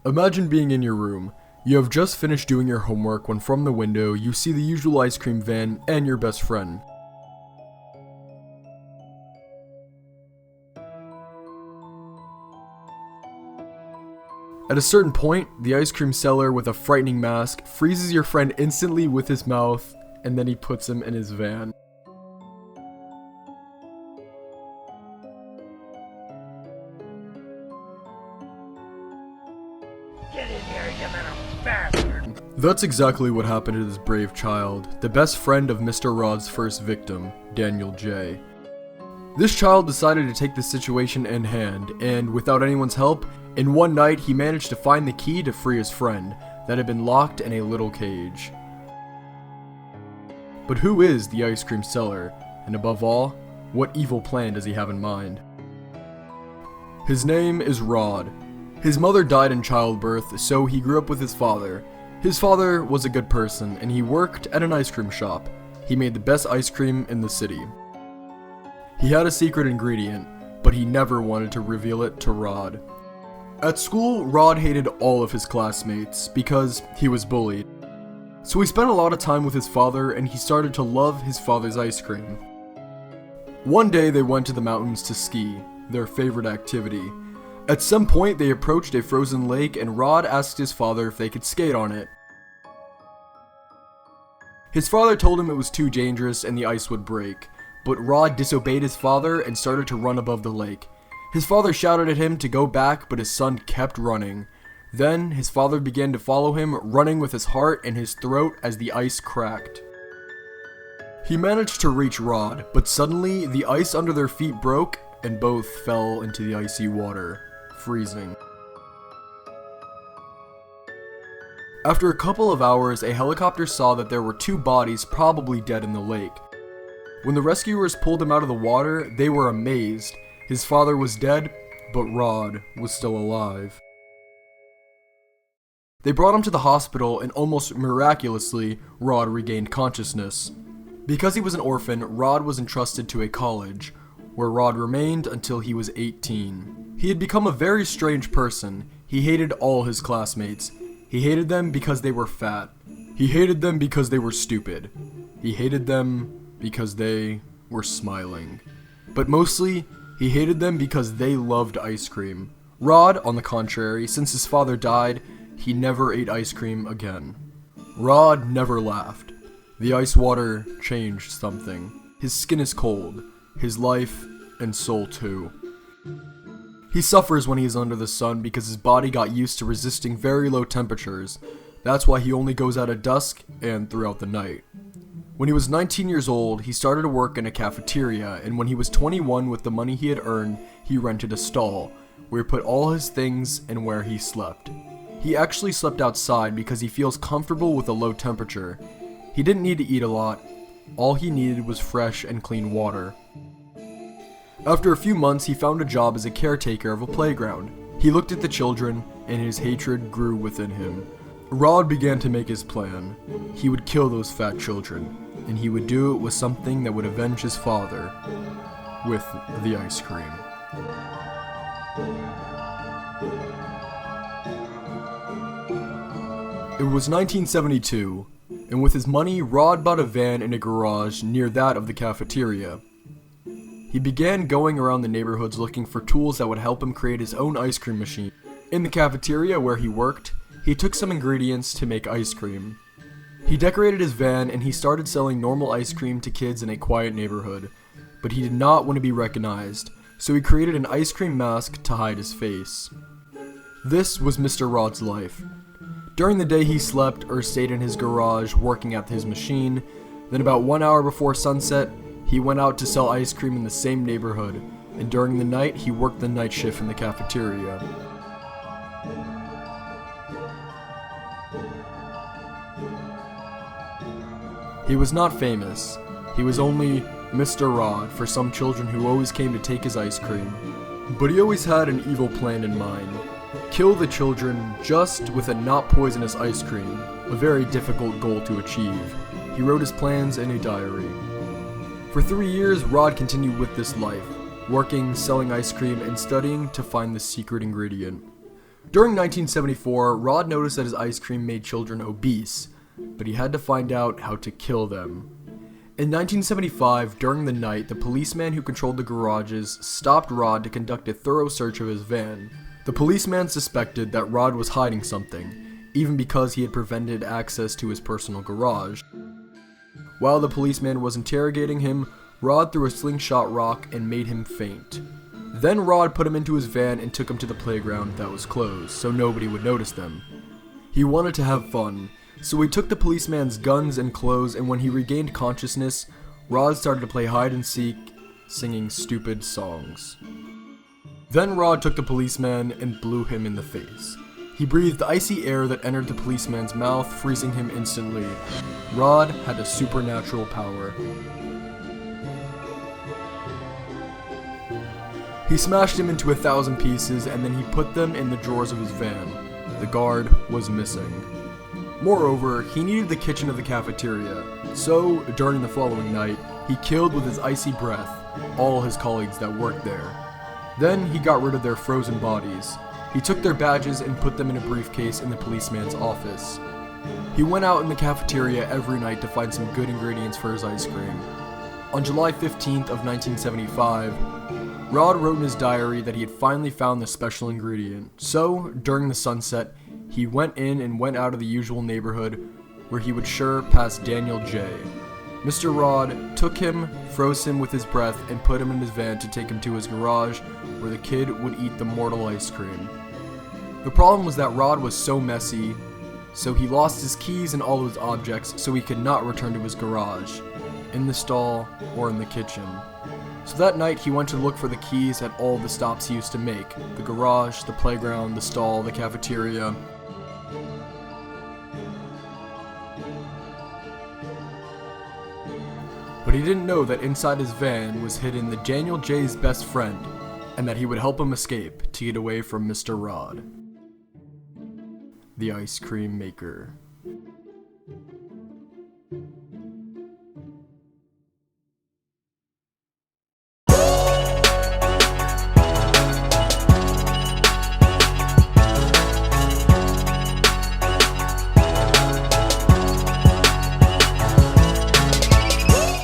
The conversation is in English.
Imagine being in your room. You have just finished doing your homework when from the window you see the usual ice cream van and your best friend. At a certain point, the ice cream seller with a frightening mask freezes your friend instantly with his mouth, and then he puts him in his van. Get in here, you little bastard! That's exactly what happened to this brave child, the best friend of Mr. Rod's first victim, Daniel J. This child decided to take the situation in hand, and without anyone's help, in one night he managed to find the key to free his friend that had been locked in a little cage. But who is the ice cream seller, and above all, what evil plan does he have in mind? His name is Rod. His mother died in childbirth, so he grew up with his father. His father was a good person, and he worked at an ice cream shop. He made the best ice cream in the city. He had a secret ingredient, but he never wanted to reveal it to Rod. At school, Rod hated all of his classmates because he was bullied. So he spent a lot of time with his father, and he started to love his father's ice cream. One day they went to the mountains to ski, their favorite activity. At some point they approached a frozen lake, and Rod asked his father if they could skate on it. His father told him it was too dangerous and the ice would break, but Rod disobeyed his father and started to run above the lake. His father shouted at him to go back, but his son kept running. Then his father began to follow him, running with his heart in his throat as the ice cracked. He managed to reach Rod, but suddenly the ice under their feet broke and both fell into the icy water, freezing. After a couple of hours, a helicopter saw that there were two bodies probably dead in the lake. When the rescuers pulled him out of the water, they were amazed. His father was dead, but Rod was still alive. They brought him to the hospital, and almost miraculously, Rod regained consciousness. Because he was an orphan, Rod was entrusted to a college, where Rod remained until he was 18. He had become a very strange person. He hated all his classmates. He hated them because they were fat. He hated them because they were stupid. He hated them because they were smiling. But mostly, he hated them because they loved ice cream. Rod, on the contrary, since his father died, he never ate ice cream again. Rod never laughed. The ice water changed something. His skin is cold. His life and soul too. He suffers when he is under the sun because his body got used to resisting very low temperatures. That's why he only goes out at dusk and throughout the night. When he was 19 years old, he started to work in a cafeteria, and when he was 21 with the money he had earned, he rented a stall, where he put all his things and where he slept. He actually slept outside because he feels comfortable with a low temperature. He didn't need to eat a lot. All he needed was fresh and clean water. After a few months, he found a job as a caretaker of a playground. He looked at the children, and his hatred grew within him. Rod began to make his plan. He would kill those fat children, and he would do it with something that would avenge his father, with the ice cream. It was 1972, and with his money, Rod bought a van in a garage near that of the cafeteria. He began going around the neighborhoods looking for tools that would help him create his own ice cream machine. In the cafeteria where he worked, he took some ingredients to make ice cream. He decorated his van and he started selling normal ice cream to kids in a quiet neighborhood, but he did not want to be recognized, so he created an ice cream mask to hide his face. This was Mr. Rod's life. During the day he slept or stayed in his garage working at his machine. Then about 1 hour before sunset, he went out to sell ice cream in the same neighborhood, and during the night he worked the night shift in the cafeteria. He was not famous. He was only Mr. Rod for some children who always came to take his ice cream. But he always had an evil plan in mind. Kill the children just with a not poisonous ice cream, a very difficult goal to achieve. He wrote his plans in a diary. For 3 years, Rod continued with this life, working, selling ice cream, and studying to find the secret ingredient. During 1974, Rod noticed that his ice cream made children obese, but he had to find out how to kill them. In 1975, during the night, the policeman who controlled the garages stopped Rod to conduct a thorough search of his van. The policeman suspected that Rod was hiding something, even because he had prevented access to his personal garage. While the policeman was interrogating him, Rod threw a slingshot rock and made him faint. Then Rod put him into his van and took him to the playground that was closed, so nobody would notice them. He wanted to have fun, so he took the policeman's guns and clothes, and when he regained consciousness, Rod started to play hide and seek, singing stupid songs. Then Rod took the policeman and blew him in the face. He breathed icy air that entered the policeman's mouth, freezing him instantly. Rod had a supernatural power. He smashed him into 1,000 pieces, and then he put them in the drawers of his van. The guard was missing. Moreover, he needed the kitchen of the cafeteria, so during the following night, he killed with his icy breath all his colleagues that worked there. Then he got rid of their frozen bodies. He took their badges and put them in a briefcase in the policeman's office. He went out in the cafeteria every night to find some good ingredients for his ice cream. On July 15th of 1975, Rod wrote in his diary that he had finally found the special ingredient. So, during the sunset, he went in and went out of the usual neighborhood where he would sure pass Daniel J. Mr. Rod took him, froze him with his breath, and put him in his van to take him to his garage where the kid would eat the mortal ice cream. The problem was that Rod was so messy, so he lost his keys and all of his objects, so he could not return to his garage, in the stall, or in the kitchen. So that night he went to look for the keys at all the stops he used to make: the garage, the playground, the stall, the cafeteria. But he didn't know that inside his van was hidden the Daniel J's best friend, and that he would help him escape to get away from Mr. Rod, the ice cream maker.